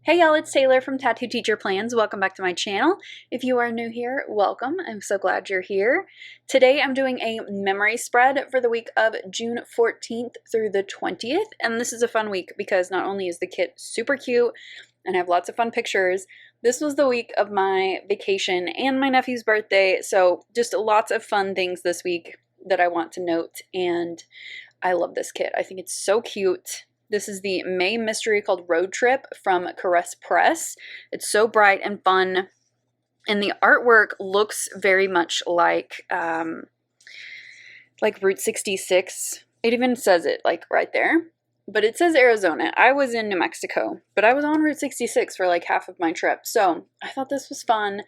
Hey y'all, it's Taylor from Tattooed Teacher Plans. Welcome back to my channel. If you are new here, welcome. I'm so glad you're here. Today I'm doing a memory spread for the week of June 14th through the 20th. And this is a fun week because not only is the kit super cute and I have lots of fun pictures, this was the week of my vacation and my nephew's birthday. So just lots of fun things this week that I want to note. And I love this kit. I think it's so cute. This is the May mystery called Road Trip from Caress Press. It's so bright and fun, and the artwork looks very much like Route 66. It even says it like right there, but it says Arizona. I was in New Mexico, but I was on Route 66 for like half of my trip, so I thought this was fun,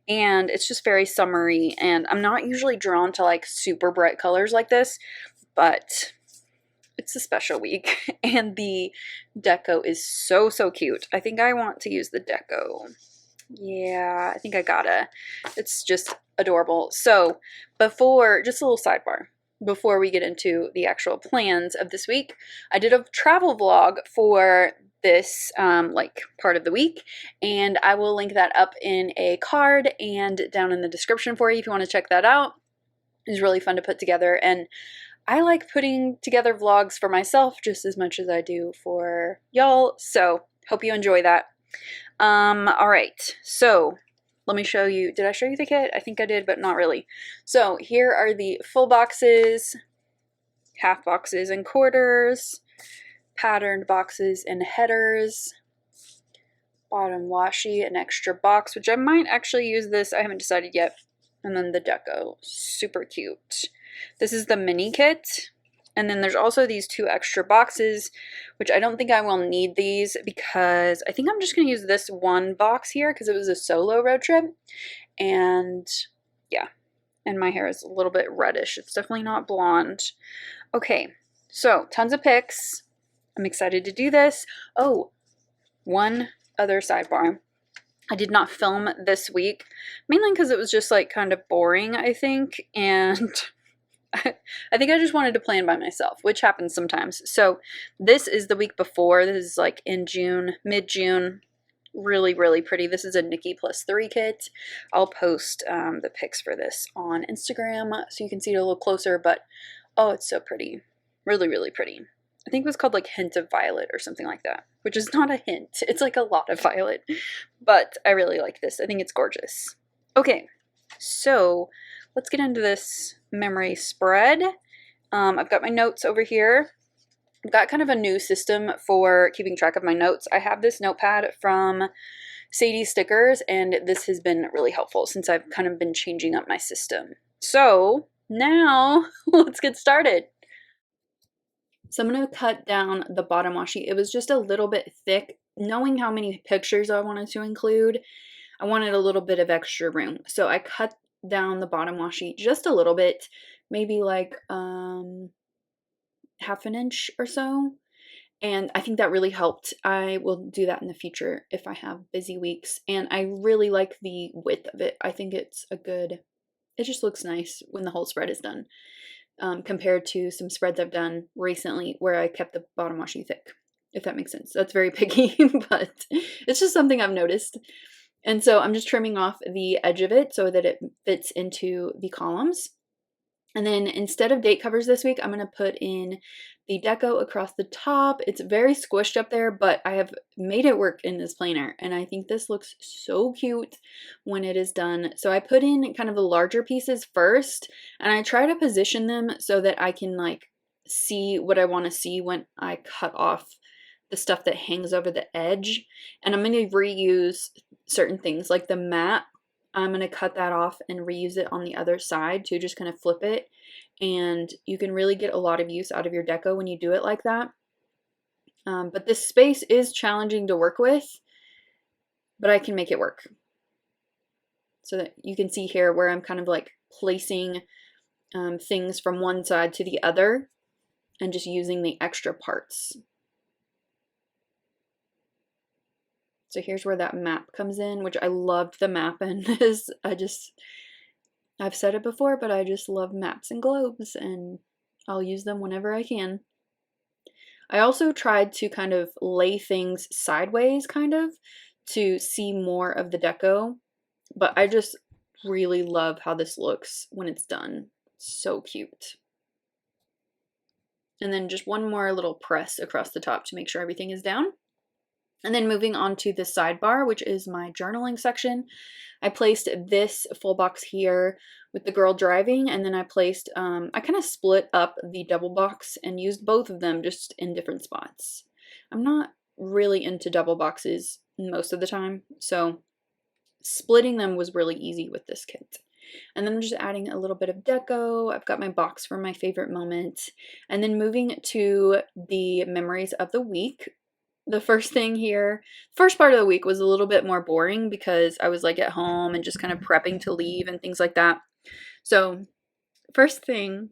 and it's just very summery, and I'm not usually drawn to like super bright colors like this, but it's a special week, and the deco is so cute. I think I want to use the deco. Yeah, I think I gotta. It's just adorable. So before, just a little sidebar, before we get into the actual plans of this week, I did a travel vlog for this part of the week, and I will link that up in a card and down in the description for you if you want to check that out. It was really fun to put together, and I like putting together vlogs for myself just as much as I do for y'all, so hope you enjoy that. Alright, so let me show you. Did I show you the kit? I think I did, but not really. So here are the full boxes, half boxes and quarters, patterned boxes and headers, bottom washi, an extra box, which I might actually use this. I haven't decided yet. And then the deco, super cute. This is the mini kit, and then there's also these two extra boxes, which I don't think I will need these because I think I'm just going to use this one box here because it was a solo road trip, and yeah, and my hair is a little bit reddish. It's definitely not blonde. Okay, so tons of pics. I'm excited to do this. Oh, one other sidebar. I did not film this week, mainly because it was just like kind of boring, I think, and I think I just wanted to plan by myself, which happens sometimes. So this is the week before. This is like in June, mid-June. Really pretty. This is a Nikki +3 kit. I'll post the pics for this on Instagram so you can see it a little closer, but oh, it's so pretty. Really pretty. I think it was called like Hint of Violet or something like that, which is not a hint. It's like a lot of violet, but I really like this. I think it's gorgeous. Okay, so let's get into this memory spread. I've got my notes over here. I've got kind of a new system for keeping track of my notes. I have this notepad from Sadie Stickers, and this has been really helpful since I've kind of been changing up my system. So now let's get started. So I'm going to cut down the bottom washi. It was just a little bit thick. Knowing how many pictures I wanted to include, I wanted a little bit of extra room. So I cut down the bottom washi just a little bit, maybe like half an inch or so. And I think that really helped. I will do that in the future if I have busy weeks. And I really like the width of it. I think it's a good, it just looks nice when the whole spread is done. Compared to some spreads I've done recently where I kept the bottom washi thick, if that makes sense. That's very picky, but it's just something I've noticed. And so I'm just trimming off the edge of it so that it fits into the columns. And then instead of date covers this week, I'm going to put in the deco across the top. It's very squished up there, but I have made it work in this planner, and I think this looks so cute when it is done. So I put in kind of the larger pieces first, and I try to position them so that I can like see what I want to see when I cut off the stuff that hangs over the edge. And I'm going to reuse certain things like the mat. I'm going to cut that off and reuse it on the other side to just kind of flip it. And you can really get a lot of use out of your deco when you do it like that. But this space is challenging to work with, but I can make it work. So that you can see here where I'm kind of like placing things from one side to the other and just using the extra parts. So here's where that map comes in, which I loved the map in this. I've said it before, but I just love maps and globes, and I'll use them whenever I can. I also tried to kind of lay things sideways, kind of, to see more of the deco, but I just really love how this looks when it's done. So cute. And then just one more little press across the top to make sure everything is down. And then moving on to the sidebar, which is my journaling section. I placed this full box here with the girl driving, and then I placed, I kind of split up the double box and used both of them just in different spots. I'm not really into double boxes most of the time, so splitting them was really easy with this kit. And then I'm just adding a little bit of deco. I've got my box for my favorite moment. And then moving to the memories of the week. The first thing here, first part of the week was a little bit more boring because I was like at home and just kind of prepping to leave and things like that. So first thing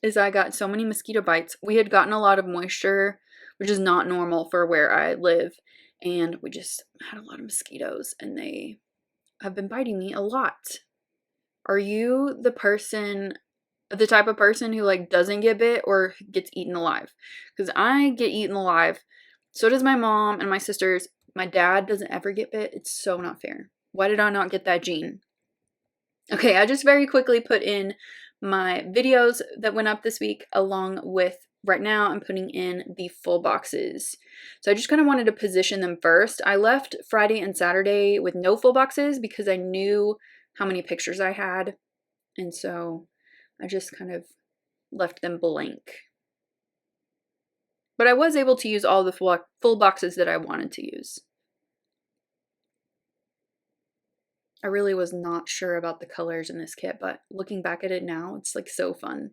is I got so many mosquito bites. We had gotten a lot of moisture, which is not normal for where I live. And we just had a lot of mosquitoes and they have been biting me a lot. Are you the type of person who like doesn't get bit or gets eaten alive? Because I get eaten alive. So does my mom and my sisters. My dad doesn't ever get bit. It's so not fair. Why did I not get that gene? Okay, I just very quickly put in my videos that went up this week along with, right now I'm putting in the full boxes. So I just kind of wanted to position them first. I left Friday and Saturday with no full boxes because I knew how many pictures I had. And so I just kind of left them blank. But I was able to use all the full boxes that I wanted to use. I really was not sure about the colors in this kit, but looking back at it now, it's like so fun.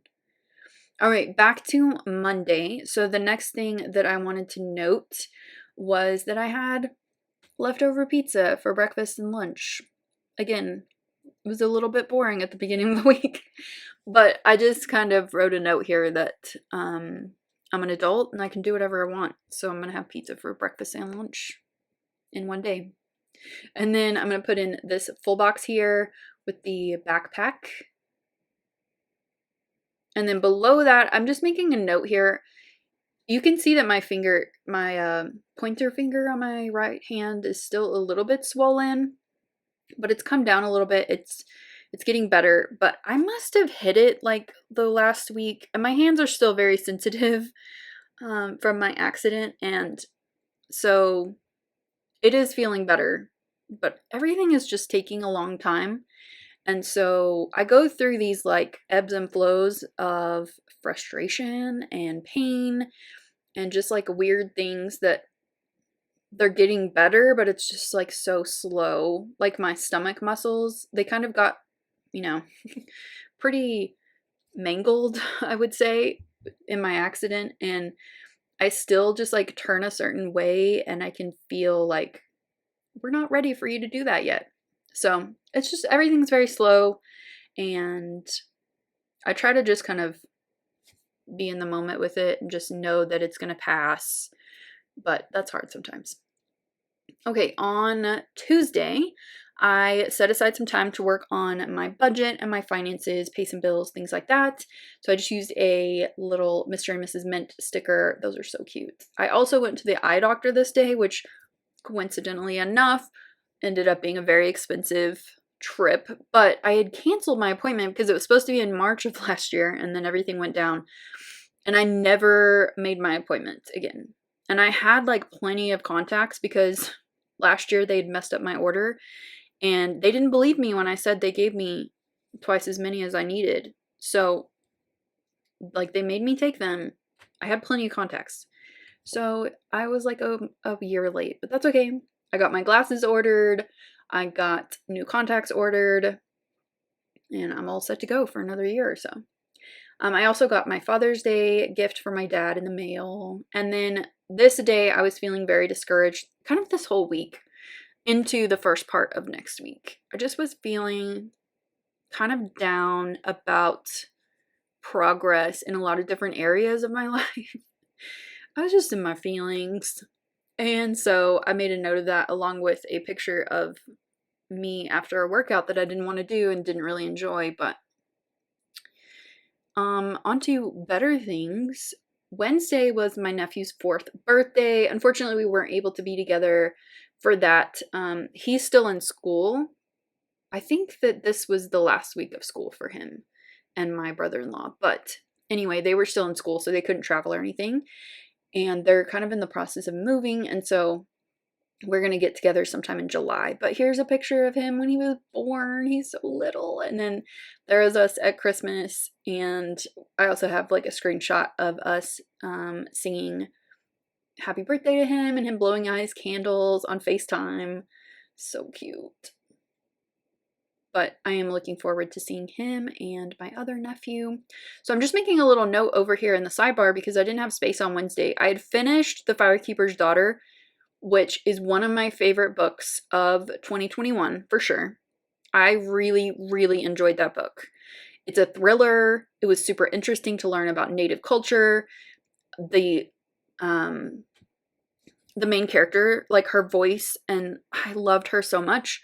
All right, back to Monday. So the next thing that I wanted to note was that I had leftover pizza for breakfast and lunch. Again, it was a little bit boring at the beginning of the week, but I just kind of wrote a note here that I'm an adult and I can do whatever I want. So I'm going to have pizza for breakfast and lunch in one day. And then I'm going to put in this full box here with the backpack. And then below that, I'm just making a note here. You can see that my pointer finger on my right hand is still a little bit swollen, but it's come down a little bit. It's getting better, but I must have hit it like the last week, and my hands are still very sensitive from my accident, and so it is feeling better, but everything is just taking a long time. And so I go through these like ebbs and flows of frustration and pain and just like weird things that they're getting better, but it's just like so slow. Like my stomach muscles, they kind of got, pretty mangled, I would say, in my accident. And I still just like turn a certain way and I can feel like we're not ready for you to do that yet. So it's just everything's very slow, and I try to just kind of be in the moment with it and just know that it's going to pass, but that's hard sometimes. Okay, on Tuesday, I set aside some time to work on my budget and my finances, pay some bills, things like that. So I just used a little Mr. and Mrs. Mint sticker. Those are so cute. I also went to the eye doctor this day, which coincidentally enough ended up being a very expensive trip, but I had canceled my appointment because it was supposed to be in March of last year, and then everything went down and I never made my appointment again. And I had like plenty of contacts because last year they'd messed up my order and they didn't believe me when I said they gave me twice as many as I needed. So like they made me take them. I had plenty of contacts. So I was like a year late, but that's okay. I got my glasses ordered. I got new contacts ordered, and I'm all set to go for another year or so. I also got my Father's Day gift for my dad in the mail. And then this day I was feeling very discouraged, kind of this whole week into the first part of next week. I just was feeling kind of down about progress in a lot of different areas of my life. I was just in my feelings. And so I made a note of that along with a picture of me after a workout that I didn't want to do and didn't really enjoy. But onto better things. Wednesday was my nephew's 4th birthday. Unfortunately, we weren't able to be together for that. He's still in school. I think that this was the last week of school for him and my brother-in-law. But anyway, they were still in school, so they couldn't travel or anything. And they're kind of in the process of moving, and so we're going to get together sometime in July. But here's a picture of him when he was born. He's so little. And then there is us at Christmas, and I also have like a screenshot of us singing happy birthday to him and him blowing out his candles on FaceTime. So cute. But I am looking forward to seeing him and my other nephew. So I'm just making a little note over here in the sidebar because I didn't have space on Wednesday. I had finished The Firekeeper's Daughter, which is one of my favorite books of 2021 for sure. I really, really enjoyed that book. It's a thriller. It was super interesting to learn about Native culture. The main character, like her voice, and I loved her so much.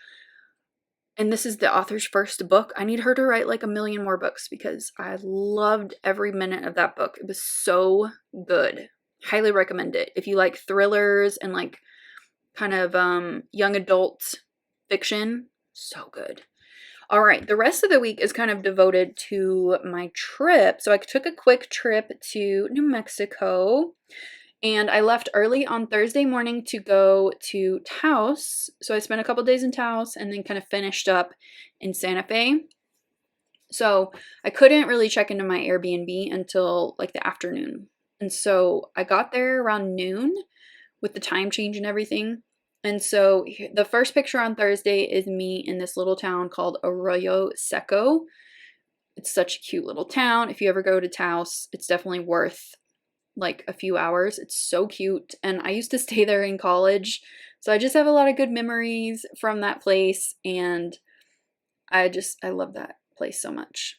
And this is the author's first book. I need her to write like a million more books because I loved every minute of that book. It was so good. Highly recommend it. If you like thrillers and like kind of young adult fiction, so good. All right, the rest of the week is kind of devoted to my trip. So I took a quick trip to New Mexico. And I left early on Thursday morning to go to Taos. So I spent a couple days in Taos and then kind of finished up in Santa Fe. So I couldn't really check into my Airbnb until like the afternoon. And so I got there around noon with the time change and everything. And so the first picture on Thursday is me in this little town called Arroyo Seco. It's such a cute little town. If you ever go to Taos, it's definitely worth like a few hours. It's so cute, and I used to stay there in college, so I just have a lot of good memories from that place, and I love that place so much.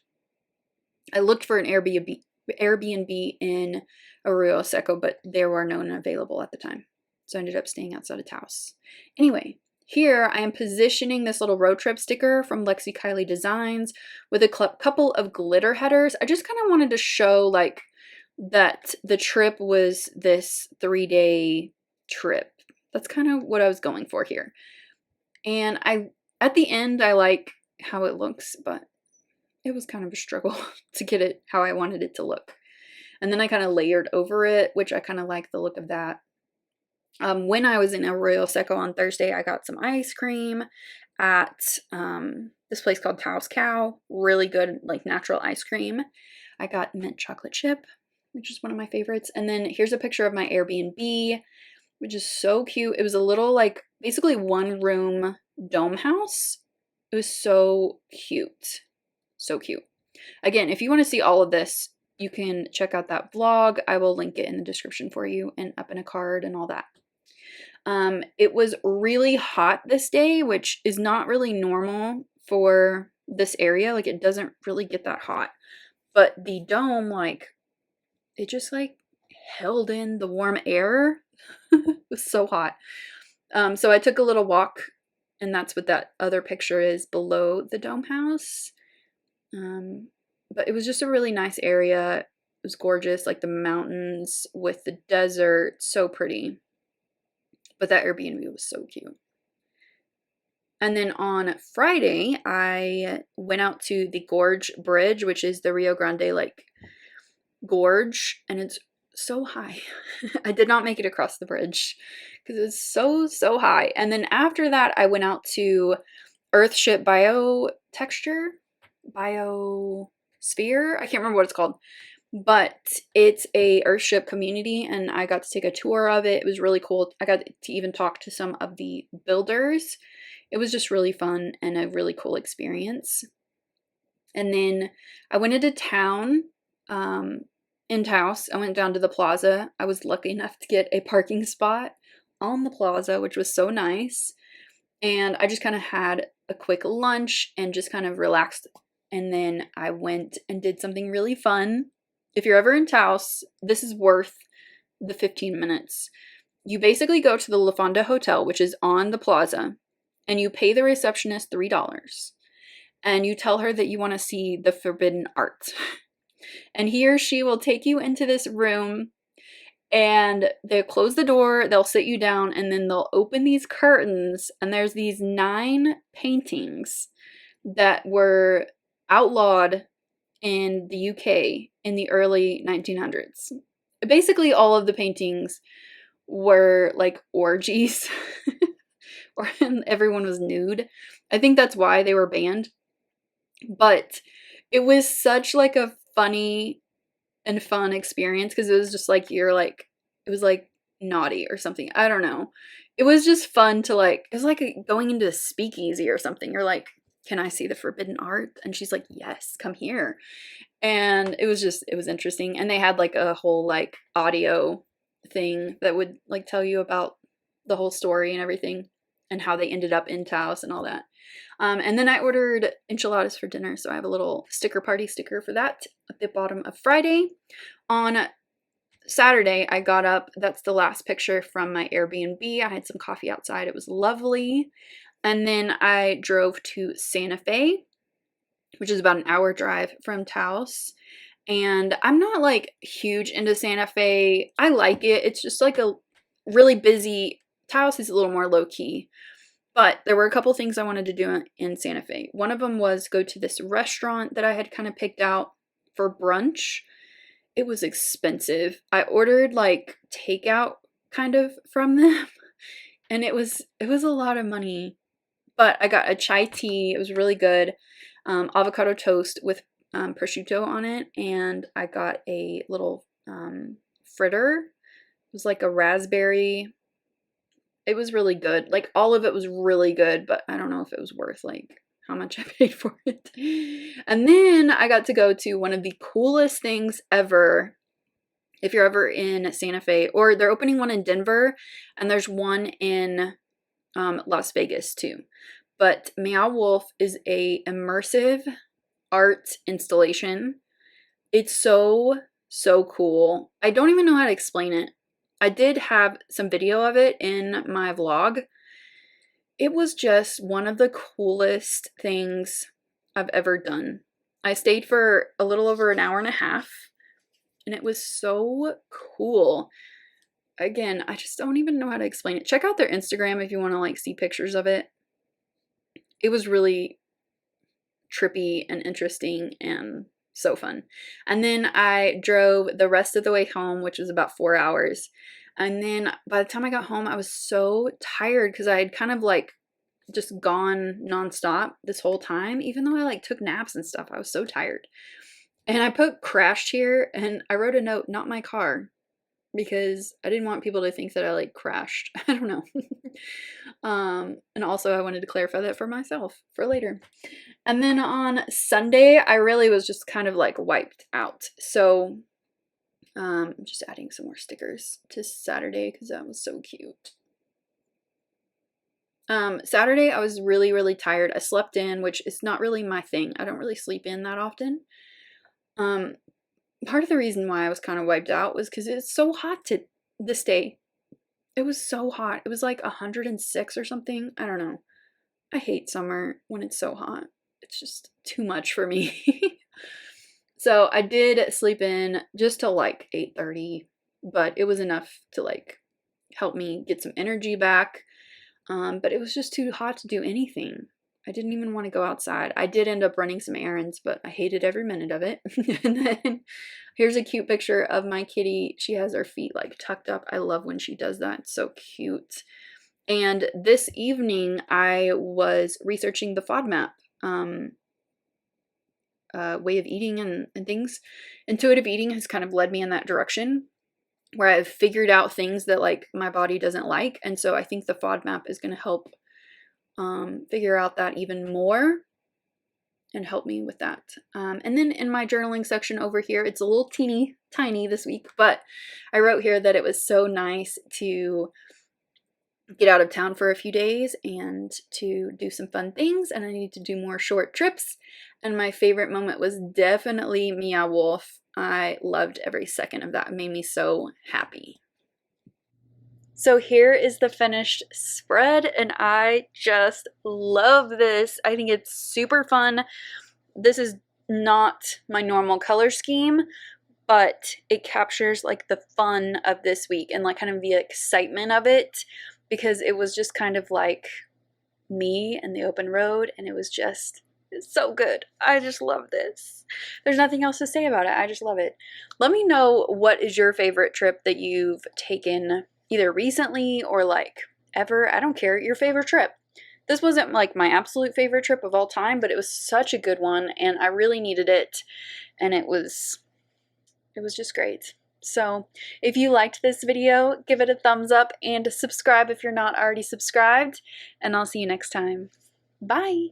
I looked for an Airbnb in Arroyo Seco, but there were none available at the time, so I ended up staying outside of Taos. Anyway, here I am positioning this little road trip sticker from Lexi Kylie Designs with a couple of glitter headers. I just kind of wanted to show like that the trip was this 3-day trip. That's kind of what I was going for here. And at the end, I like how it looks, but it was kind of a struggle to get it how I wanted it to look. And then I kind of layered over it, which I kind of like the look of that. When I was in Arroyo Seco on Thursday, I got some ice cream at this place called Taos Cow. Really good, like natural ice cream. I got mint chocolate chip, which is one of my favorites. And then here's a picture of my Airbnb, which is so cute. It was a little like basically one room dome house. It was so cute. So cute. Again, if you want to see all of this, you can check out that vlog. I will link it in the description for you and up in a card and all that. It was really hot this day, which is not really normal for this area. Like it doesn't really get that hot. But the dome, like, it just like held in the warm air. It was so hot. So I took a little walk, and that's what that other picture is below the dome house. But it was just a really nice area. It was gorgeous, like the mountains with the desert, so pretty. But that Airbnb was so cute. And then on Friday, I went out to the Gorge Bridge, which is the Rio Grande like gorge, and it's so high. I did not make it across the bridge because it was so high. And then after that, I went out to Earthship Biosphere. I can't remember what it's called, but it's a Earthship community, and I got to take a tour of it. It was really cool. I got to even talk to some of the builders. It was just really fun and a really cool experience. And then I went into town. In Taos, I went down to the plaza. I was lucky enough to get a parking spot on the plaza, which was so nice. And I just kind of had a quick lunch and just kind of relaxed. And then I went and did something really fun. If you're ever in Taos, this is worth the 15 minutes. You basically go to the La Fonda Hotel, which is on the plaza, and you pay the receptionist $3. And you tell her that you want to see the forbidden art. And he or she will take you into this room And they'll close the door, they'll sit you down, and then they'll open these curtains, and there's these 9 paintings that were outlawed in the UK in the early 1900s. Basically, all of the paintings were like orgies, or everyone was nude. I think that's why they were banned. But it was such like a funny and fun experience because it was just like it was like naughty or something. I don't know. It was just fun to like, it was like going into a speakeasy or something. You're like, can I see the forbidden art? And she's like, yes, come here. And it was interesting. And they had like a whole like audio thing that would like tell you about the whole story and everything and how they ended up in Taos and all that. And then I ordered enchiladas for dinner, so I have a little party sticker for that at the bottom of Friday. On Saturday, I got up. That's the last picture from my Airbnb. I had some coffee outside. It was lovely. And then I drove to Santa Fe, which is about an hour drive from Taos. And I'm not like huge into Santa Fe. I like it. It's just like a really busy. Taos is a little more low key. But there were a couple things I wanted to do in Santa Fe. One of them was go to this restaurant that I had kind of picked out for brunch. It was expensive. I ordered like takeout kind of from them, and it was a lot of money. But I got a chai tea. It was really good. Avocado toast with prosciutto on it, and I got a little fritter. It was like a raspberry. It was really good. Like, all of it was really good, but I don't know if it was worth, like, how much I paid for it. And then I got to go to one of the coolest things ever. If you're ever in Santa Fe, or they're opening one in Denver, and there's one in Las Vegas too. But Meow Wolf is a immersive art installation. It's so, so cool. I don't even know how to explain it. I did have some video of it in my vlog. It was just one of the coolest things I've ever done. I stayed for a little over an hour and a half, and it was so cool. Again, I just don't even know how to explain it. Check out their Instagram if you want to like see pictures of it. It was really trippy and interesting and so fun. And then I drove the rest of the way home, which was about 4 hours. And then by the time I got home, I was so tired because I had kind of like just gone nonstop this whole time. Even though I like took naps and stuff, I was so tired. And I put crashed here, and I wrote a note, not my car, because I didn't want people to think that I like crashed. I don't know. And also I wanted to clarify that for myself for later. And then on Sunday, I really was just kind of like wiped out. So I'm just adding some more stickers to Saturday because that was so cute. Saturday, I was really, really tired. I slept in, which is not really my thing. I don't really sleep in that often. Part of the reason why I was kind of wiped out was because it's so hot this day. It was so hot. It was like 106 or something. I don't know. I hate summer when it's so hot. It's just too much for me. So I did sleep in just till like 8:30, but it was enough to like help me get some energy back. But it was just too hot to do anything. I didn't even want to go outside. I did end up running some errands, but I hated every minute of it. And then here's a cute picture of my kitty. She has her feet like tucked up. I love when she does that. It's so cute. And this evening I was researching the FODMAP way of eating and things. Intuitive eating has kind of led me in that direction, where I've figured out things that like my body doesn't like. And so I think the FODMAP is going to help figure out that even more and help me with that. And then in my journaling section over here, it's a little teeny tiny this week, but I wrote here that it was so nice to get out of town for a few days and to do some fun things, and I need to do more short trips. And my favorite moment was definitely Meow Wolf. I loved every second of that. It made me so happy. So here is the finished spread, and I just love this. I think it's super fun. This is not my normal color scheme, but it captures like the fun of this week and like kind of the excitement of it, because it was just kind of like me and the open road, and it was just, it's so good. I just love this. There's nothing else to say about it. I just love it. Let me know what is your favorite trip that you've taken either recently or like ever. I don't care, your favorite trip. This wasn't like my absolute favorite trip of all time, but it was such a good one and I really needed it, and it was just great. So if you liked this video, give it a thumbs up and subscribe if you're not already subscribed, and I'll see you next time. Bye!